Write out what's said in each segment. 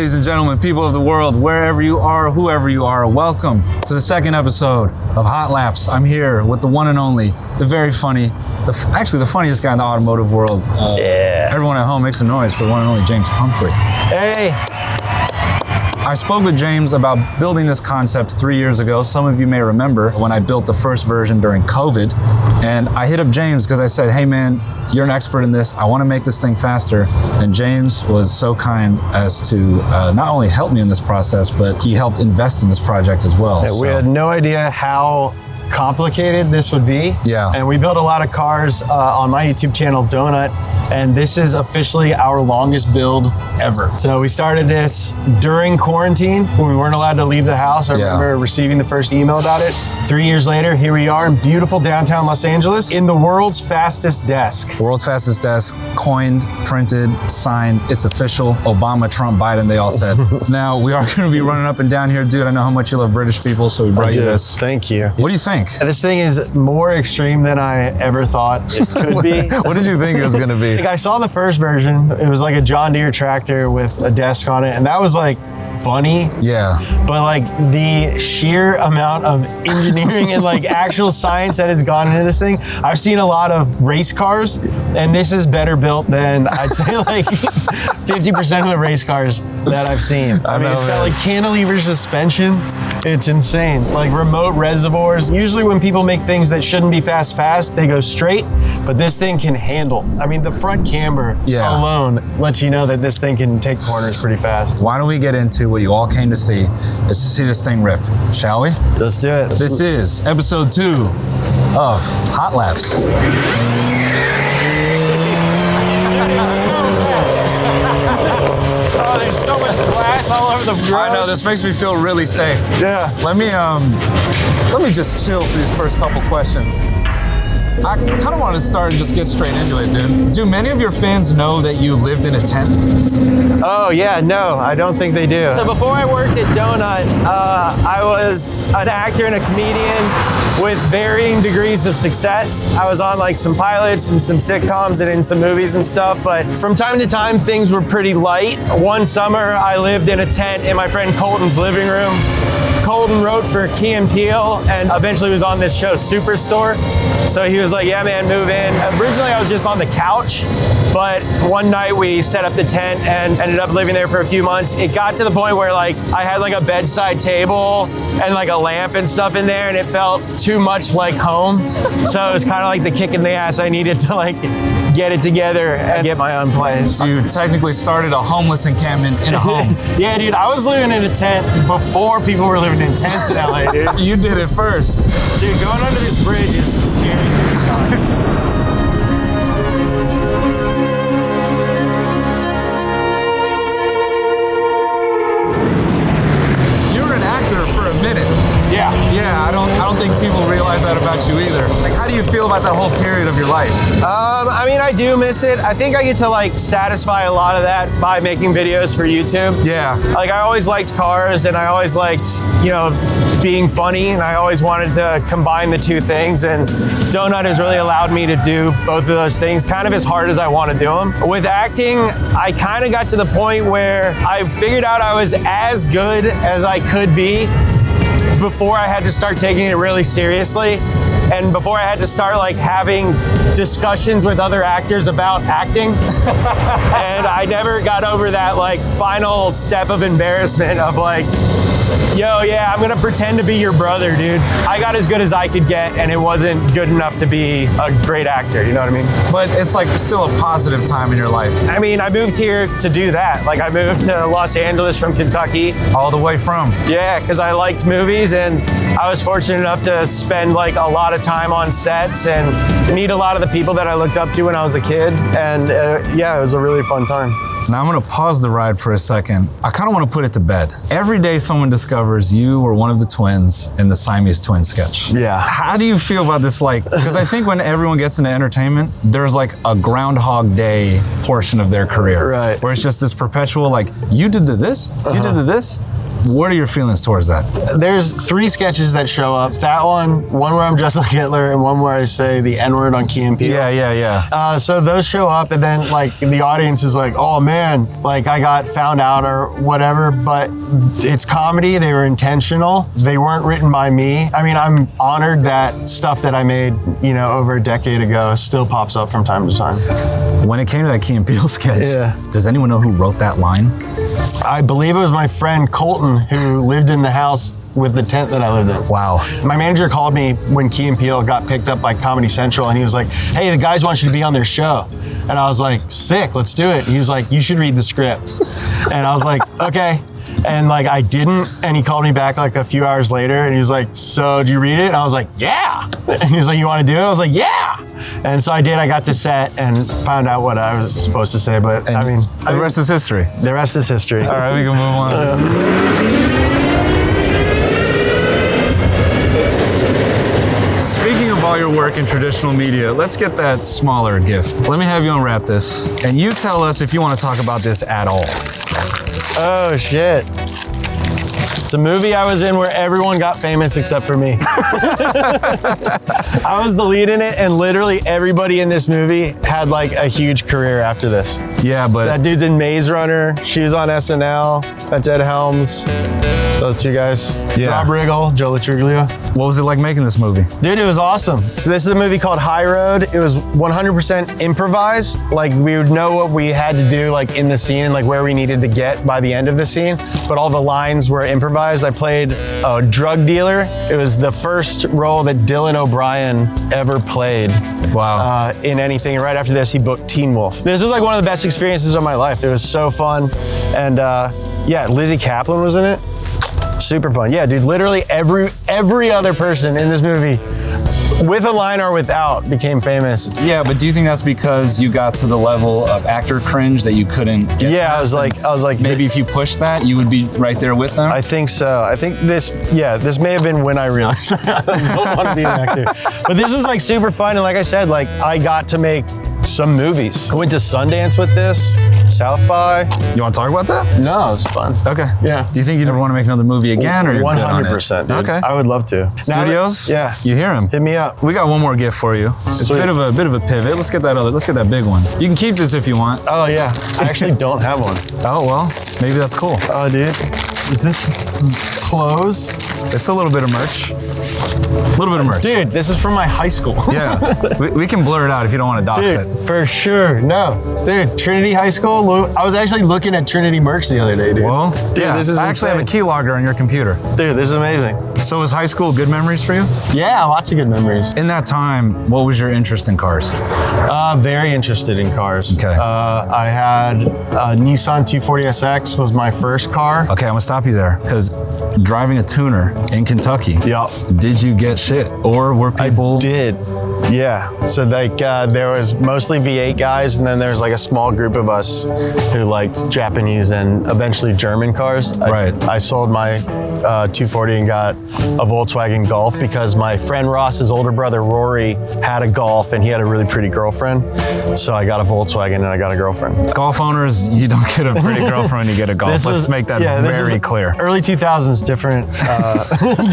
ladies and gentlemen, people of the world, wherever you are, whoever you are, welcome to the second episode of Hot Laps. I'm here with the one and only, the very funny, actually the funniest guy in the automotive world. Everyone at home makes a noise for the one and only James Pumphrey. Hey. I spoke with James about building this concept 3 years ago. Some of you may remember when I built the first version during COVID. And I hit up James because I said, hey man, you're an expert in this. I want to make this thing faster. And James was so kind as to not only help me in this process, but he helped invest in this project as well. Yeah, we had no idea how complicated this would be. Yeah. And we built a lot of cars on my YouTube channel, Donut, and this is officially our longest build ever. So we started this during quarantine when we weren't allowed to leave the house. I remember receiving the first email about it. 3 years later, here we are in beautiful downtown Los Angeles in the world's fastest desk. World's fastest desk, coined, printed, signed, it's official. Obama, Trump, Biden, they all said. Now, we are gonna be running up and down here. Dude, I know how much you love British people, so we brought you this. Thank you. What do you think? This thing is more extreme than I ever thought it could be. What did you think it was gonna be? Like, I saw the first version. It was like a John Deere tractor with a desk on it, and that was like funny. Yeah. But like the sheer amount of engineering and like actual science that has gone into this thing. I've seen a lot of race cars, and this is better built than I'd say like 50% of the race cars that I've seen. I mean, it's got like cantilever suspension. It's insane. Like remote reservoirs. Usually when people make things that shouldn't be fast, they go straight, but this thing can handle. I mean, the front camber alone lets you know that this thing can take corners pretty fast. Why don't we get into what you all came to see, is to see this thing rip, shall we? Let's do it. This is episode 2 of Hot Laps. Oh, there's so much glass all over the road. I know, this makes me feel really safe. Yeah. Let me just chill for these first couple questions. I kind of want to start and just get straight into it, dude. Do many of your fans know that you lived in a tent? Oh yeah, no, I don't think they do. So before I worked at Donut, I was an actor and a comedian with varying degrees of success. I was on like some pilots and some sitcoms and in some movies and stuff, but from time to time, things were pretty light. One summer, I lived in a tent in my friend Colton's living room. Colton wrote for Key and Peele and eventually was on this show, Superstore. So he was like, yeah, man, move in. Originally, I was just on the couch, but one night we set up the tent and ended up living there for a few months. It got to the point where like I had like a bedside table and like a lamp and stuff in there, and it felt too much like home. So it was kind of like the kick in the ass I needed to like get it together and get my own place. So you technically started a homeless encampment in a home. Yeah, dude, I was living in a tent before people were living in tents in LA, dude. You did it first. Dude, going under this bridge is scary. You were an actor for a minute. Yeah. Yeah, I don't think people realize that about you either. Like, how do you feel about that whole period of your life? I mean, I do miss it. I think I get to like satisfy a lot of that by making videos for YouTube. Yeah. Like I always liked cars and I always liked, you know, being funny, and I always wanted to combine the two things, and Donut has really allowed me to do both of those things kind of as hard as I want to do them. With acting, I kind of got to the point where I figured out I was as good as I could be before I had to start taking it really seriously, and before I had to start like having discussions with other actors about acting. And I never got over that like final step of embarrassment of like, yo, yeah, I'm gonna pretend to be your brother, dude. I got as good as I could get, and it wasn't good enough to be a great actor, you know what I mean? But it's like still a positive time in your life. I mean, I moved here to do that. Like I moved to Los Angeles from Kentucky. All the way from? Yeah, because I liked movies, and I was fortunate enough to spend like a lot of time on sets and meet a lot of the people that I looked up to when I was a kid. And yeah, it was a really fun time. Now I'm gonna pause the ride for a second. I kind of want to put it to bed. Every day someone discovers you were one of the twins in the Siamese twin sketch. Yeah. How do you feel about this? Like, because I think when everyone gets into entertainment, there's like a Groundhog Day portion of their career. Right. Where it's just this perpetual like, you did this, you did this. What are your feelings towards that? There's 3 sketches that show up. It's that one where I'm dressed like Hitler, and one where I say the N-word on Key and Peele. Yeah. So those show up, and then like the audience is like, oh man, like I got found out or whatever, but it's comedy. They were intentional. They weren't written by me. I mean, I'm honored that stuff that I made, you know, over a decade ago still pops up from time to time. When it came to that Key and Peele sketch, does anyone know who wrote that line? I believe it was my friend Colton, who lived in the house with the tent that I lived in. Wow. My manager called me when Key and Peele got picked up by Comedy Central, and he was like, hey, the guys want you to be on their show. And I was like, sick, let's do it. He was like, you should read the script. And I was like, okay. And like, I didn't, and he called me back like a few hours later, and he was like, so do you read it? And I was like, yeah. And he was like, you want to do it? I was like, yeah. And so I did. I got to set and found out what I was supposed to say, but and the rest is history. The rest is history. All right, we can move on. Speaking of all your work in traditional media, let's get that smaller gift. Let me have you unwrap this, and you tell us if you want to talk about this at all. Oh, shit. It's a movie I was in where everyone got famous except for me. I was the lead in it, and literally everybody in this movie had like a huge career after this. Yeah, but that dude's in Maze Runner. She was on SNL. That's Ed Helms. Those 2 guys. Yeah. Rob Riggle, Joe Latriglia. What was it like making this movie? Dude, it was awesome. So this is a movie called High Road. It was 100% improvised. Like we would know what we had to do like in the scene and like where we needed to get by the end of the scene. But all the lines were improvised. I played a drug dealer. It was the first role that Dylan O'Brien ever played. Wow. In anything. And right after this, he booked Teen Wolf. This was like one of the best experiences of my life. It was so fun. And yeah, Lizzie Kaplan was in it. Super fun. Yeah, dude, literally every other person in this movie, with a line or without, became famous. Yeah, but do you think that's because you got to the level of actor cringe that you couldn't get Yeah, past? I was like, maybe if you pushed that, you would be right there with them? I think so. I think this may have been when I realized I don't want to be an actor. But this was like super fun, and like I said, like I got to make some movies. I went to Sundance with this, South by. You want to talk about that? No, it's fun. Okay. Yeah. Do you think you'd ever want to make another movie again, or you're 100%, dude. Okay. I would love to. Studios? Yeah. You hear him? Hit me up. We got one more gift for you. It's a bit of a pivot. Let's get that big one. You can keep this if you want. Oh yeah. I actually don't have one. Oh well, maybe that's cool. Oh dude. Is this clothes? It's a little bit of merch. A little bit of merch. Dude, this is from my high school. Yeah. we can blur it out if you don't want to dox Dude, it. for sure. No. Dude, Trinity High School. I was actually looking at Trinity merch the other day, dude. Well, dude, yeah. this is I actually have a keylogger on your computer. Dude, this is amazing. So was high school good memories for you? Yeah, lots of good memories. In that time, what was your interest in cars? Very interested in cars. Okay. I had a Nissan 240SX was my first car. Okay, I'm gonna stop you there, because driving a tuner in Kentucky, Yup. did you get shit? Or were people... I did. Yeah. So like there was mostly V8 guys, and then there was like a small group of us who liked Japanese and eventually German cars. Right. I sold my 240 and got a Volkswagen Golf because my friend Ross's older brother Rory had a Golf, and he had a really pretty girlfriend. So I got a Volkswagen and I got a girlfriend. Golf owners, you don't get a pretty girlfriend, you get a Golf. Let's make that very clear. Early 2000s, different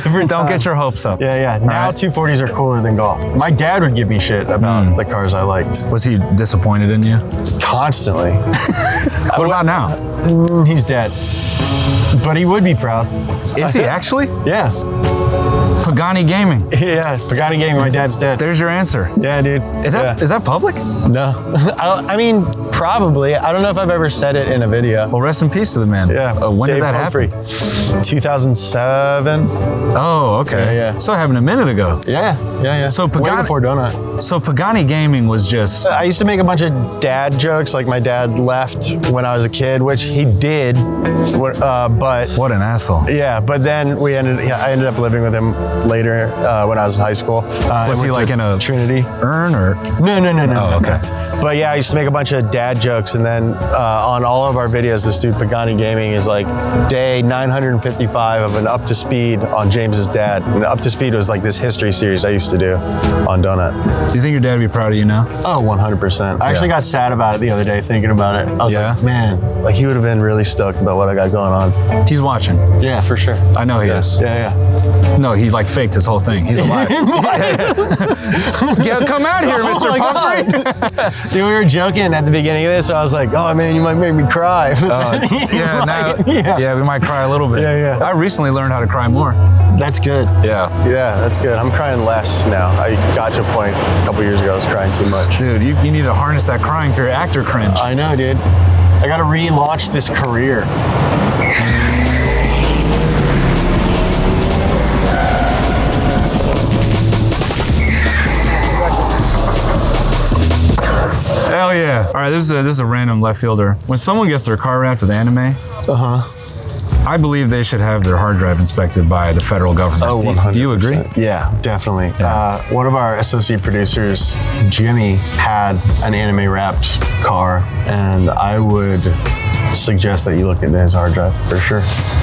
different Don't time. get your hopes up. Yeah. Now 240s are cooler than Golf. My dad would give me shit about the cars I liked. Was he disappointed in you? Constantly. What about now? He's dead. But he would be proud. Is he actually? Yeah. Pagani Gaming. Yeah, Pagani Gaming, my dad's dead. There's your answer. Yeah, dude. Is that public? No. I mean, probably. I don't know if I've ever said it in a video. Well, rest in peace to the man. Yeah. When Dave did that Pumphrey. happen? 2007. Oh, okay. Yeah. So it happened a minute ago. Yeah. So Way before Donut. So Pagani Gaming was just... I used to make a bunch of dad jokes, like my dad left when I was a kid, which he did, but... What an asshole. Yeah, but then I ended up living with him later when I was in high school. Was he like in a Trinity? urn or? No. Oh, okay. But yeah, I used to make a bunch of dad dad jokes, and then on all of our videos, this dude Pagani Gaming is like day 955 of an Up to Speed on James's dad. And Up to Speed was like this history series I used to do on Donut. Do you think your dad would be proud of you now? Oh, 100%. I actually got sad about it the other day thinking about it. I was like, man, like he would have been really stoked about what I got going on. He's watching. Yeah, for sure. I know he is. Yeah. No, he like faked his whole thing. He's alive. Yeah, come out here, Mr. Pumphrey. Dude, we were joking at the beginning of this, so I was like, oh man, you might make me cry. Yeah, we might cry a little bit. Yeah. I recently learned how to cry more. That's good. Yeah, that's good. I'm crying less now. I got to a point a couple years ago I was crying too much. Dude, you need to harness that crying for your actor cringe. I know, dude. I got to relaunch this career. Hell yeah. All right, this is a random left fielder. When someone gets their car wrapped with anime, I believe they should have their hard drive inspected by the federal government. Oh, 100%. Do you agree? Yeah, definitely. Yeah. One of our associate producers, Jimmy, had an anime wrapped car, and I would suggest that you look into his hard drive for sure.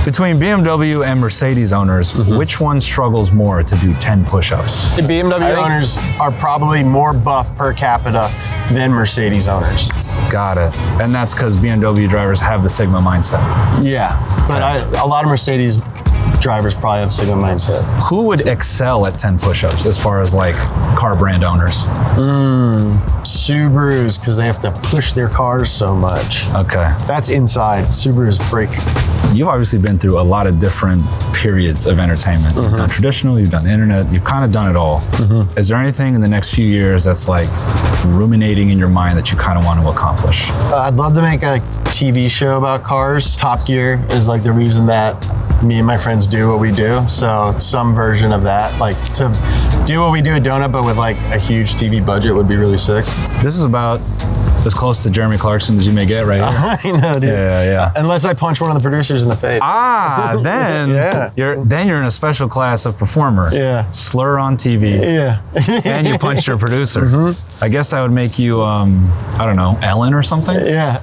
Between BMW and Mercedes owners, which one struggles more to do 10 push-ups? The BMW owners are probably more buff per capita than Mercedes owners. Got it. And that's because BMW drivers have the Sigma mindset. Yeah, but a lot of Mercedes drivers probably have Sigma mindset. Who would excel at 10 push-ups as far as like car brand owners? Subarus, because they have to push their cars so much. Okay. That's inside. Subarus break. You've obviously been through a lot of different periods of entertainment. You've done traditional, you've done the internet, you've kind of done it all. Is there anything in the next few years that's like ruminating in your mind that you kind of want to accomplish? I'd love to make a TV show about cars. Top Gear is like the reason that me and my friends do what we do. So some version of that, like to do what we do at Donut, but with like a huge TV budget would be really sick. This is about as close to Jeremy Clarkson as you may get right here. I know, dude. Yeah. Unless I punch one of the producers in the face. Then you're in a special class of performer. Yeah. Slur on TV. Yeah. And you punched your producer. I guess that would make you, I don't know, Ellen or something? Yeah.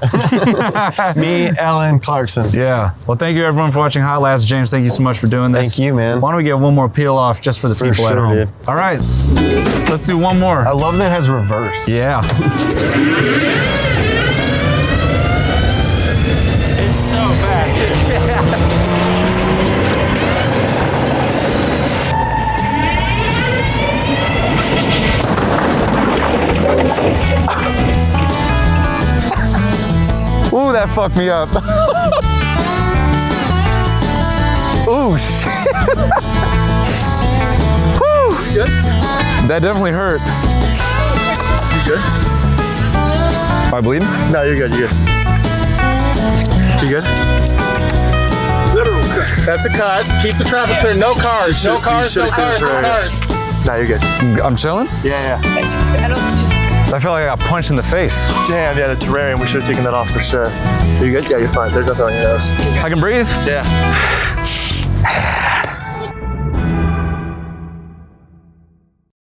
Me, Ellen, Clarkson. Yeah. Well, thank you everyone for watching Hot Labs. James, thank you so much for doing this. Thank you, man. Why don't we get one more peel off just for the people at home? Dude. All right. Let's do one more. I love that it has reverse. Yeah. It's so fast. Ooh, that fucked me up. Ooh, shit. Woo. You good? That definitely hurt. You good? Am I bleeding? No, you're good. You're good. You good? That's a cut. Keep the traffic clear. No cars. No cars. No cars. No cars. No, you're good. I'm chilling? Yeah. I don't see you. I feel like I got punched in the face. Damn, yeah, the terrarium. We should have taken that off for sure. Are you good? Yeah, you're fine. There's nothing on your nose. I can breathe? Yeah.